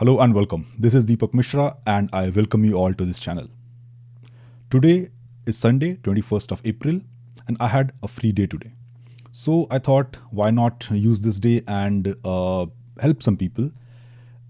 Hello and welcome. This is Deepak Mishra and I welcome you all to this channel. Today is Sunday, 21st of April, and I had a free day today. So I thought, why not use this day and help some people?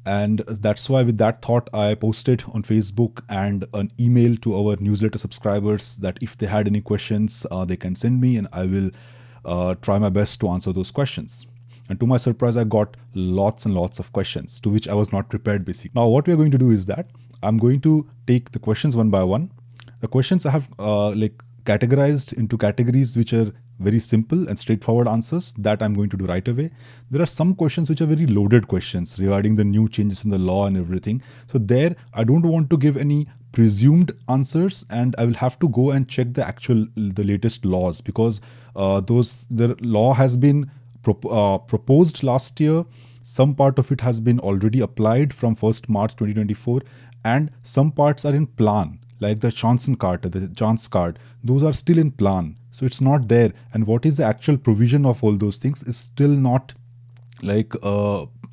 And that's why, with that thought, I posted on Facebook and an email to our newsletter subscribers that if they had any questions, they can send me and I will try my best to answer those questions. And to my surprise, I got lots and lots of questions to which I was not prepared basically. Now, what we're going to do is that I'm going to take the questions one by one. The questions I have categorized into categories which are very simple and straightforward answers that I'm going to do right away. There are some questions which are very loaded questions regarding the new changes in the law and everything. So there, I don't want to give any presumed answers and I will have to go and check the latest laws because the law has been proposed last year. Some part of it has been already applied from 1st March 2024 and some parts are in plan, like the Johnson card, the Chance card. Those are still in plan. So it's not there. And what is the actual provision of all those things is still not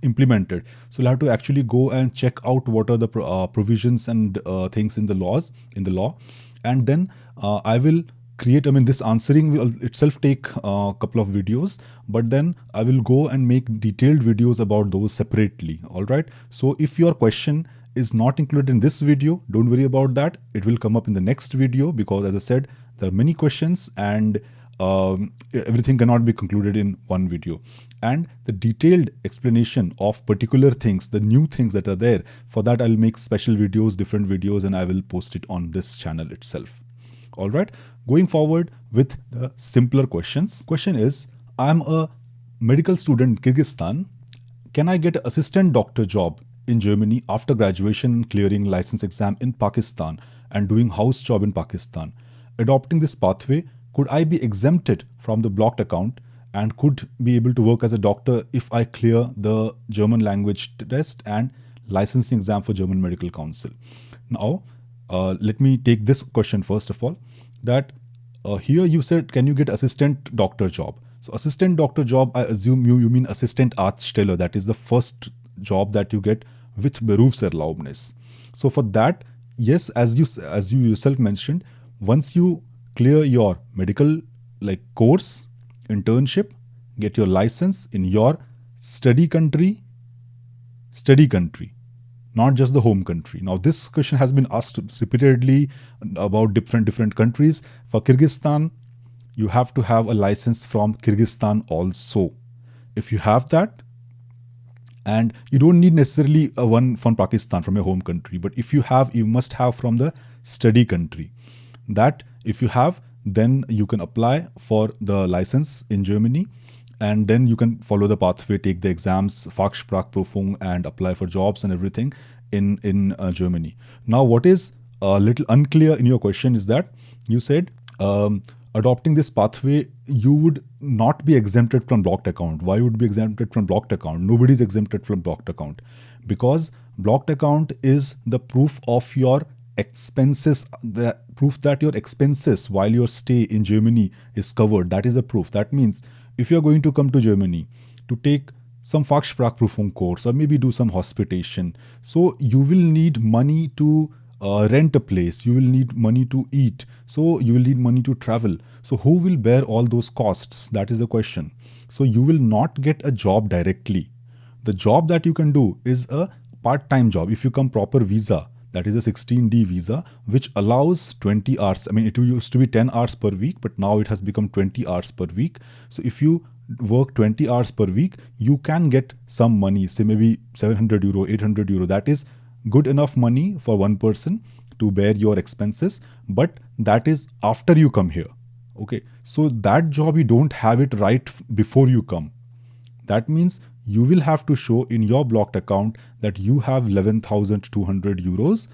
implemented. So we'll have to actually go and check out what are the provisions and things in the law. And then I will create, this answering will itself take a couple of videos, but then I will go and make detailed videos about those separately. All right. So if your question is not included in this video, don't worry about that. It will come up in the next video because, as I said, there are many questions and everything cannot be concluded in one video. And the detailed explanation of particular things, the new things that are there, for that I'll make special videos, different videos, and I will post it on this channel itself. All right. Going forward with the simpler questions. Question is, I'm a medical student in Kyrgyzstan. Can I get an assistant doctor job in Germany after graduation and clearing license exam in Pakistan and doing house job in Pakistan? Adopting this pathway, could I be exempted from the blocked account and could be able to work as a doctor if I clear the German language test and licensing exam for German Medical Council? Now, let me take this question first of all. That here you said, can you get assistant doctor job? So assistant doctor job, I assume you mean assistant Arztstelle. That is the first job that you get with Berufserlaubnis. So for that, yes, as you yourself mentioned, once you clear your medical course, internship, get your license in your study country, not just the home country. Now, this question has been asked repeatedly about different countries. For Kyrgyzstan, you have to have a license from Kyrgyzstan also. If you have that, and you don't need necessarily a one from Pakistan, from your home country, but if you have, you must have from the study country. That if you have, then you can apply for the license in Germany. And then you can follow the pathway, take the exams, Fachsprachprüfung, and apply for jobs and everything in Germany. Now, what is a little unclear in your question is that you said adopting this pathway, you would not be exempted from blocked account. Why would be exempted from blocked account? Nobody is exempted from blocked account because blocked account is the proof of your expenses, the proof that your expenses while your stay in Germany is covered. That is a proof. That means if you're going to come to Germany to take some Fachsprachprüfung course or maybe do some hospitation, so you will need money to rent a place, you will need money to eat, so you will need money to travel. So who will bear all those costs? That is the question. So you will not get a job directly. The job that you can do is a part-time job. If you come proper visa, that is a 16D visa, which allows 20 hours. It used to be 10 hours per week, but now it has become 20 hours per week. So if you work 20 hours per week, you can get some money, say maybe 700 euro, 800 euro. That is good enough money for one person to bear your expenses, but that is after you come here. Okay, so that job, you don't have it right before you come. That means you will have to show in your blocked account that you have 11,200 euros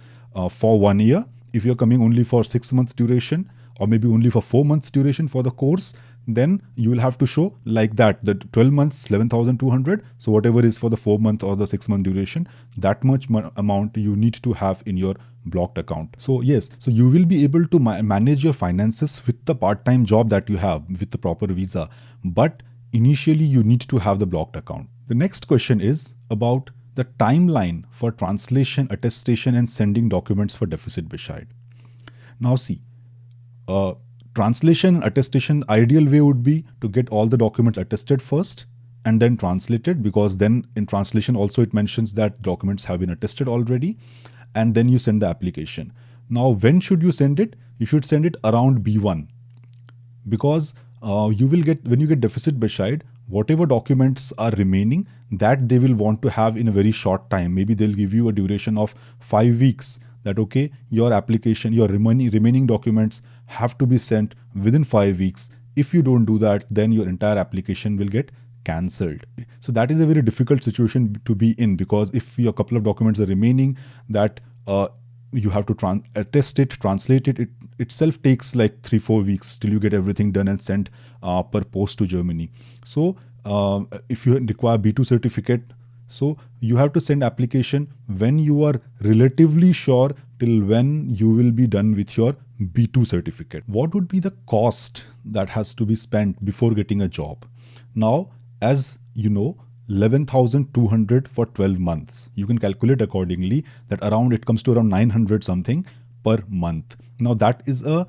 for 1 year. If you're coming only for 6 months duration or maybe only for 4 months duration for the course, then you will have to show like that, the 12 months, 11,200. So whatever is for the 4 month or the 6 month duration, that much amount you need to have in your blocked account. So yes, so you will be able to manage your finances with the part-time job that you have with the proper visa. But initially you need to have the blocked account. The next question is about the timeline for translation, attestation, and sending documents for deficit Bescheid. Now see, uh, translation and attestation, ideal way would be to get all the documents attested first and then translated, because then in translation also it mentions that documents have been attested already, and then you send the application. Now when should you send it? You should send it around B1, because you will get, when you get deficit Bescheid, whatever documents are remaining, that they will want to have in a very short time. Maybe they'll give you a duration of 5 weeks, that okay, your application, your remaining documents have to be sent within 5 weeks. If you don't do that, then your entire application will get cancelled. So that is a very difficult situation to be in, because if your couple of documents are remaining, that you have to attest it, translate it. It itself takes like 3-4 weeks till you get everything done and sent per post to Germany. So if you require B2 certificate, so you have to send application when you are relatively sure till when you will be done with your B2 certificate. What would be the cost that has to be spent before getting a job? Now, as you know, 11,200 for 12 months. You can calculate accordingly that around it comes to around 900 something per month. Now that is a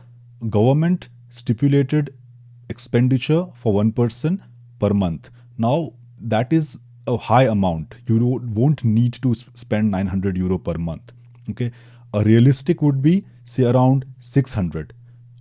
government stipulated expenditure for one person per month. Now that is a high amount. You won't need to spend 900 euro per month. Okay, a realistic would be say around 600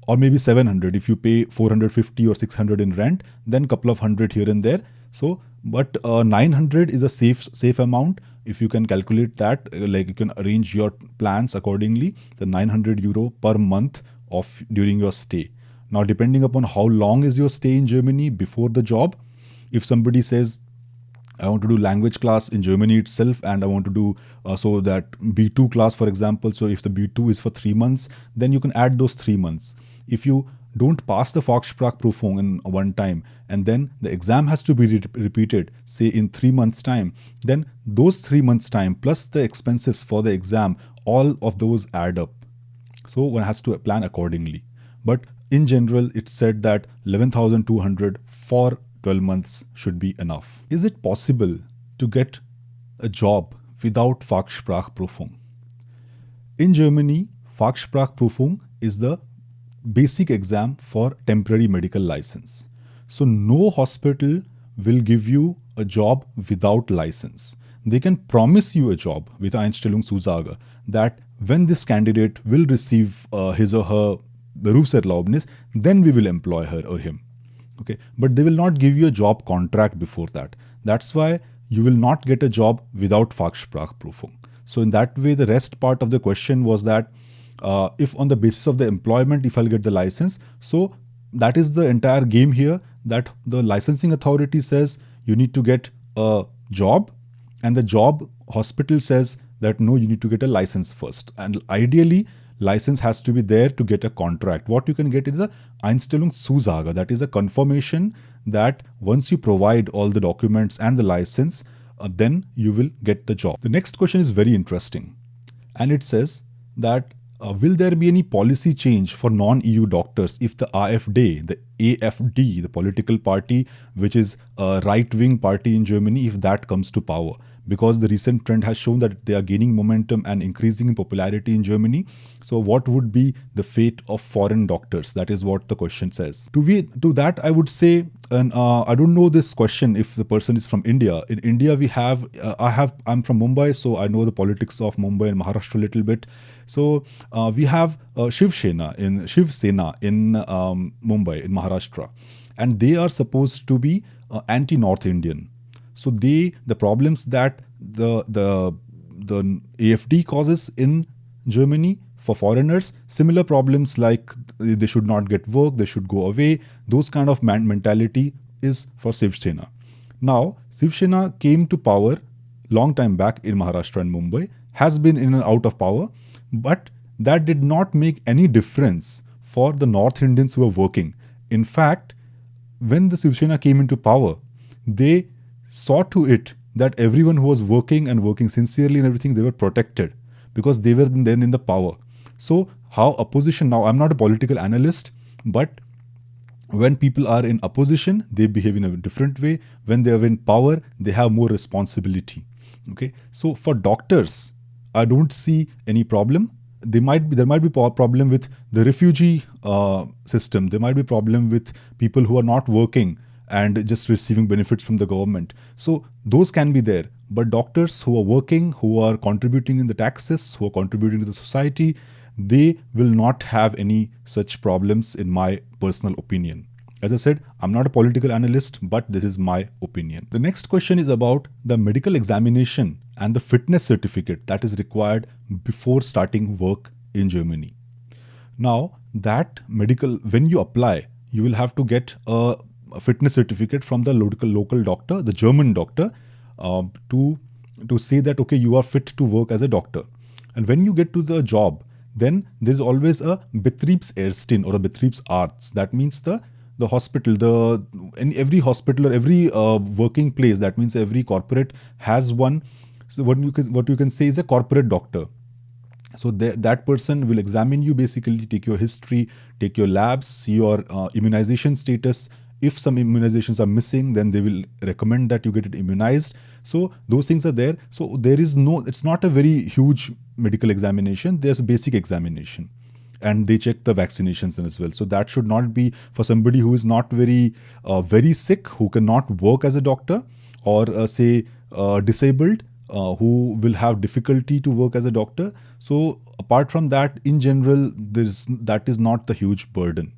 or maybe 700 if you pay 450 or 600 in rent, then couple of hundred here and there. So but 900 is a safe amount. If you can calculate that, like you can arrange your plans accordingly, the 900 euro per month of during your stay. Now depending upon how long is your stay in Germany before the job, if somebody says I want to do language class in Germany itself, and I want to do so that B2 class, for example. So if the B2 is for 3 months, then you can add those 3 months. If you don't pass the Fachsprachprüfung in one time, and then the exam has to be repeated, say in 3 months' time, then those 3 months' time plus the expenses for the exam, all of those add up. So one has to plan accordingly. But in general, it's said that 11,200 for 12 months should be enough. Is it possible to get a job without Fachsprachprüfung? In Germany, Fachsprachprüfung is the basic exam for temporary medical license. So no hospital will give you a job without license. They can promise you a job with Einstellungszusage that when this candidate will receive his or her Berufserlaubnis, then we will employ her or him. Okay, but they will not give you a job contract before that. That's why you will not get a job without Fachsprachprüfung. So in that way, the rest part of the question was that if on the basis of the employment, if I'll get the license, so that is the entire game here, that the licensing authority says you need to get a job, and the job hospital says that no, you need to get a license first. And ideally, license has to be there to get a contract. What you can get is a Einstellungszusage, that is a confirmation that once you provide all the documents and the license, then you will get the job. The next question is very interesting, and it says that will there be any policy change for non-EU doctors if the AfD, the AfD, the political party, which is a right-wing party in Germany, if that comes to power? Because the recent trend has shown that they are gaining momentum and increasing in popularity in Germany. So what would be the fate of foreign doctors? That is what the question says. To that, I would say, and I don't know this question if the person is from India. In India, we have, I'm from Mumbai, so I know the politics of Mumbai and Maharashtra a little bit. So we have Shiv Sena in Mumbai, in Maharashtra, and they are supposed to be anti-North Indian. So the problems that the AfD causes in Germany for foreigners, similar problems like they should not get work, they should go away, those kind of mentality is for Shiv Sena. Now, Shiv Sena came to power long time back in Maharashtra and Mumbai, has been in and out of power, but that did not make any difference for the North Indians who were working. In fact, when the Shiv Sena came into power, they saw to it that everyone who was working and working sincerely and everything, they were protected because they were then in the power. So how opposition, now I'm not a political analyst, but when people are in opposition, they behave in a different way. When they are in power, they have more responsibility. Okay, so for doctors, I don't see any problem. There might be problem with the refugee system. There might be problem with people who are not working and just receiving benefits from the government. So those can be there. But doctors who are working, who are contributing in the taxes, who are contributing to the society, they will not have any such problems, in my personal opinion. As I said, I'm not a political analyst, but this is my opinion. The next question is about the medical examination and the fitness certificate that is required before starting work in Germany. Now, that medical, when you apply, you will have to get a fitness certificate from the local doctor, the German doctor, to say that okay, you are fit to work as a doctor. And when you get to the job, then there's always a Betriebsärztin or a Betriebsarzt. That means the hospital, in every hospital or every working place, that means every corporate has one. So what you can say is a corporate doctor. So that person will examine you, basically take your history, take your labs, see your immunization status. If some immunizations are missing, then they will recommend that you get it immunized. So those things are there. So it's not a very huge medical examination. There's a basic examination. And they check the vaccinations as well. So that should not be for somebody who is not very sick, who cannot work as a doctor, or say disabled, who will have difficulty to work as a doctor. So apart from that, in general, that is not the huge burden.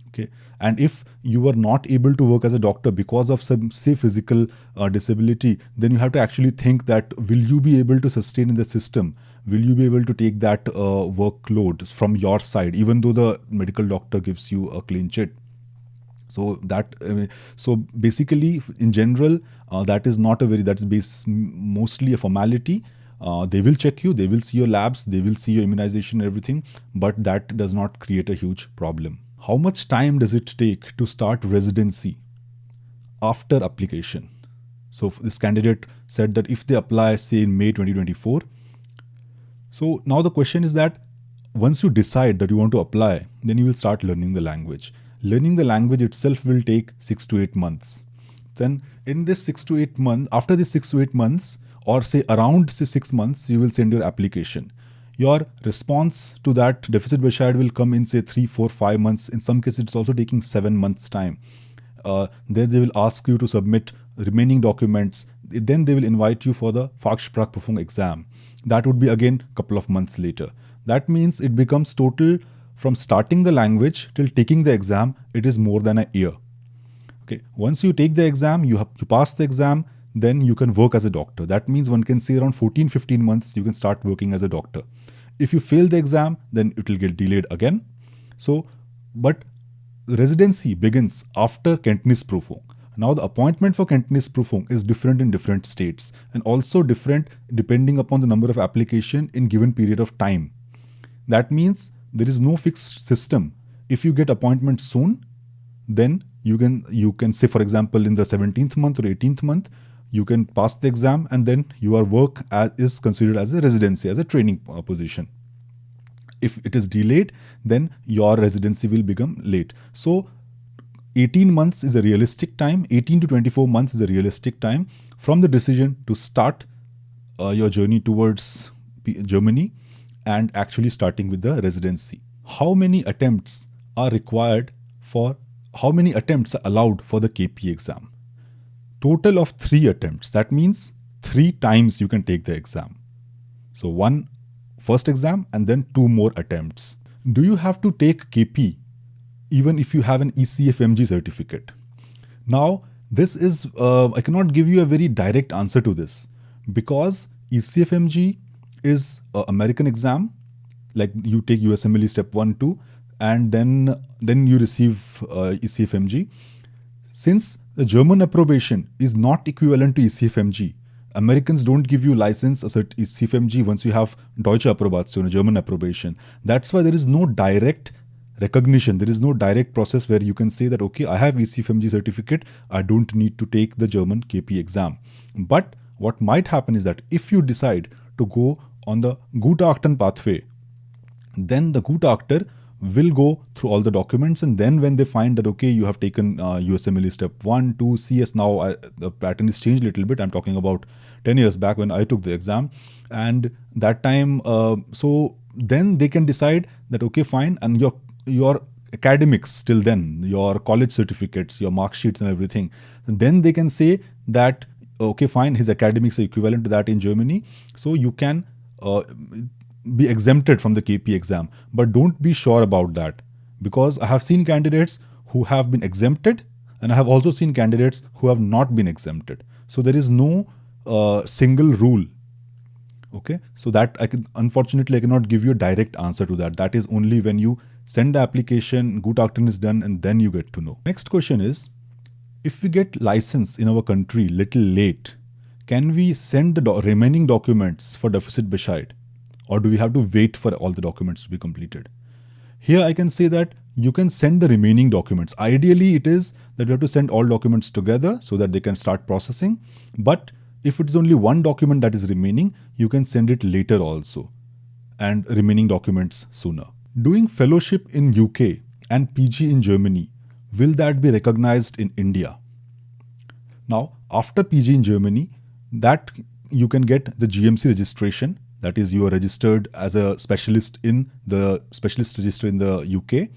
Okay, and if you are not able to work as a doctor because of some, say, physical disability, then you have to actually think that will you be able to sustain in the system? Will you be able to take that workload from your side, even though the medical doctor gives you a clean chit? So so basically, in general, that is not a very, mostly a formality. They will check you, they will see your labs, they will see your immunization and everything, but that does not create a huge problem. How much time does it take to start residency after application? So this candidate said that if they apply, say, in May 2024, so now the question is that once you decide that you want to apply, then you will start learning the language. Learning the language itself will take 6 to 8 months. Then in this 6 to 8 months, after this 6 to 8 months, or say around 6 months, you will send your application. Your response to that deficit bescheid will come in, say, 3, 4, 5 months. In some cases, it's also taking 7 months time. Then they will ask you to submit remaining documents. Then they will invite you for the Fachsprachprüfung exam. That would be again a couple of months later. That means it becomes total, from starting the language till taking the exam, it is more than a year. Okay, once you take the exam, you pass the exam, then you can work as a doctor. That means one can say around 14-15 months you can start working as a doctor. If you fail the exam, then it will get delayed again. So, but residency begins after Kenntnisprüfung. Now the appointment for Kenntnisprüfung is different in different states, and also different depending upon the number of application in given period of time. That means there is no fixed system. If you get appointment soon, then you can say, for example, in the 17th month or 18th month, you can pass the exam, and then your work is considered as a residency, as a training position. If it is delayed, then your residency will become late. So 18 months is a realistic time. 18 to 24 months is a realistic time from the decision to start your journey towards Germany and actually starting with the residency. How many attempts are required for, how many attempts are allowed for the KP exam? Total of 3 attempts. That means 3 times you can take the exam. So one first exam and then 2 more attempts. Do you have to take KP even if you have an ECFMG certificate? Now, this is, I cannot give you a very direct answer to this, because ECFMG is an American exam, like you take USMLE step 1, 2, and then you receive ECFMG. Since the German approbation is not equivalent to ECFMG, Americans don't give you license as a ECFMG once you have Deutsche Approbation, German approbation. That's why there is no direct recognition. There is no direct process where you can say that, okay, I have ECFMG certificate, I don't need to take the German KP exam. But what might happen is that if you decide to go on the Gutachten pathway, then the Gutachter will go through all the documents, and then when they find that okay, you have taken USMLE step 1, 2, CS, now the pattern is changed a little bit. I'm talking about 10 years back when I took the exam, and that time, so then they can decide that okay, fine, and your academics till then, your college certificates, your mark sheets and everything, and then they can say that okay, fine, his academics are equivalent to that in Germany, so you can be exempted from the KP exam. But don't be sure about that, because I have seen candidates who have been exempted, and I have also seen candidates who have not been exempted. So there is no single rule. Okay, so that unfortunately I cannot give you a direct answer to that. That is only when you send the application, Gutachten is done, and then you get to know. Next question is, if we get license in our country little late, can we send the remaining documents for deficit Bescheid, or do we have to wait for all the documents to be completed? Here I can say that you can send the remaining documents. Ideally it is that you have to send all documents together so that they can start processing, but if it's only one document that is remaining, you can send it later also, and remaining documents sooner. Doing fellowship in UK and PG in Germany, will that be recognized in India? Now, after PG in Germany, that you can get the GMC registration, that is, you are registered as a specialist in the specialist register in the UK,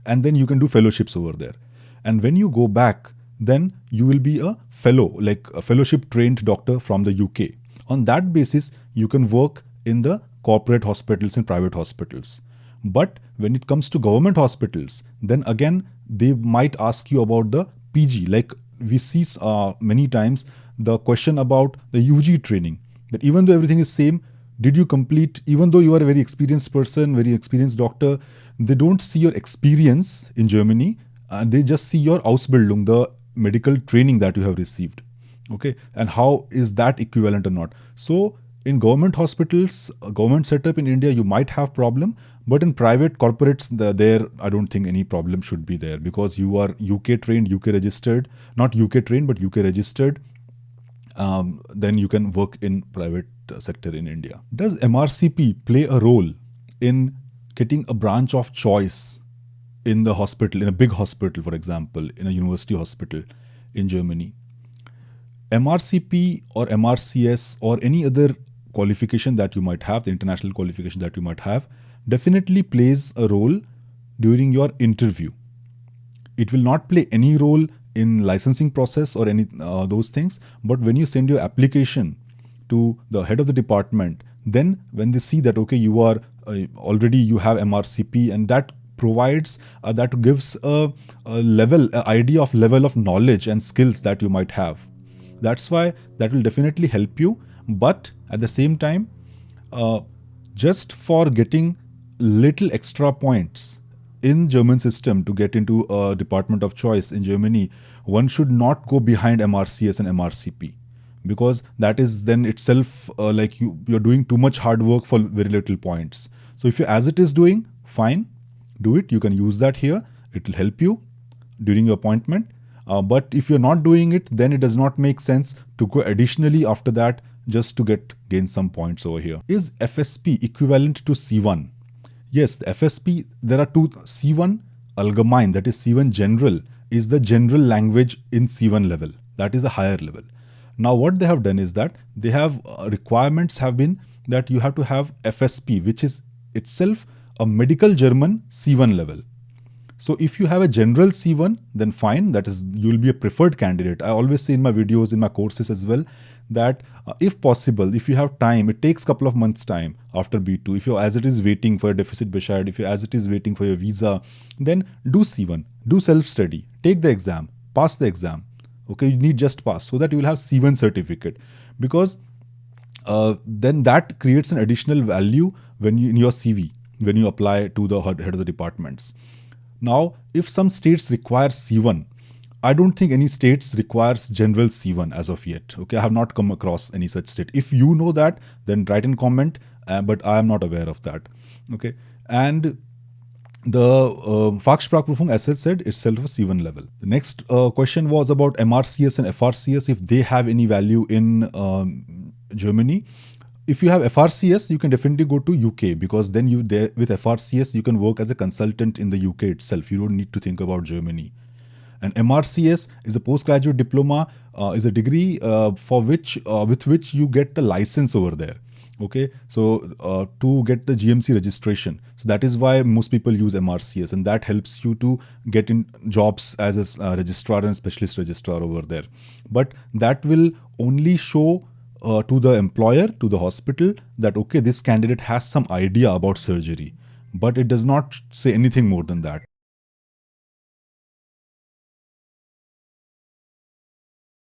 and then you can do fellowships over there. And when you go back, then you will be a fellow, like a fellowship trained doctor from the UK. On that basis, you can work in the corporate hospitals and private hospitals. But when it comes to government hospitals, then again, they might ask you about the PG. Like we see many times the question about the UG training, that even though everything is same, did you complete, even though you are a very experienced person, very experienced doctor, they don't see your experience in Germany, and they just see your Ausbildung, the medical training that you have received. Okay, and how is that equivalent or not? So in government hospitals, government setup in India, you might have problem, but in private corporates, there I don't think any problem should be there, because you are UK trained, UK registered, not UK trained, but UK registered. Then you can work in private sector in India. Does MRCP play a role in getting a branch of choice in the hospital, in a big hospital, for example, in a university hospital in Germany? MRCP or MRCS or any other qualification that you might have, the international qualification that you might have, definitely plays a role during your interview. It will not play any role in licensing process or any those things, but when you send your application to the head of the department, then when they see that okay, you are already you have MRCP, and that provides that gives a idea of level of knowledge and skills that you might have. That's why that will definitely help you. But at the same time, just for getting little extra points in German system to get into a department of choice in Germany, one should not go behind MRCS and MRCP, because that is then itself like you're doing too much hard work for very little points. So if you as it is doing, fine, do it. You can use that here. It will help you during your appointment. But if you're not doing it, then it does not make sense to go additionally after that just to gain some points over here. Is FSP equivalent to C1? Yes, the FSP, there are two. C1 Allgemein, that is C1 General, is the general language in C1 level. That is a higher level. Now what they have done is that they have requirements have been that you have to have FSP, which is itself a medical German C1 level. So if you have a general C1, then fine, that is, you will be a preferred candidate. I always say in my videos, in my courses as well, that if possible, if you have time, it takes a couple of months time after B2. If you as it is waiting for a deficit Bescheid, if you as it is waiting for your visa, then do C1, do self-study, take the exam, pass the exam. Okay, you need just pass so that you will have C1 certificate, because then that creates an additional value when you in your CV, when you apply to the head of the departments. Now, if some states require C1, I don't think any states requires general C1 as of yet. Okay, I have not come across any such state. If you know that, then write in comment, but I am not aware of that. Okay, and the Fachsprachprüfung, as I said, itself a C1 level. The next question was about MRCS and FRCS, if they have any value in Germany. if you have FRCS, you can definitely go to UK, because then you there with FRCS you can work as a consultant in the UK itself. You don't need to think about Germany. And MRCS is a postgraduate diploma, is a degree for which with which you get the license over there. Okay, so to get the GMC registration, so that is why most people use MRCS, and that helps you to get in jobs as a registrar and specialist registrar over there. But that will only show to the employer, to the hospital, that okay, this candidate has some idea about surgery, but it does not say anything more than that.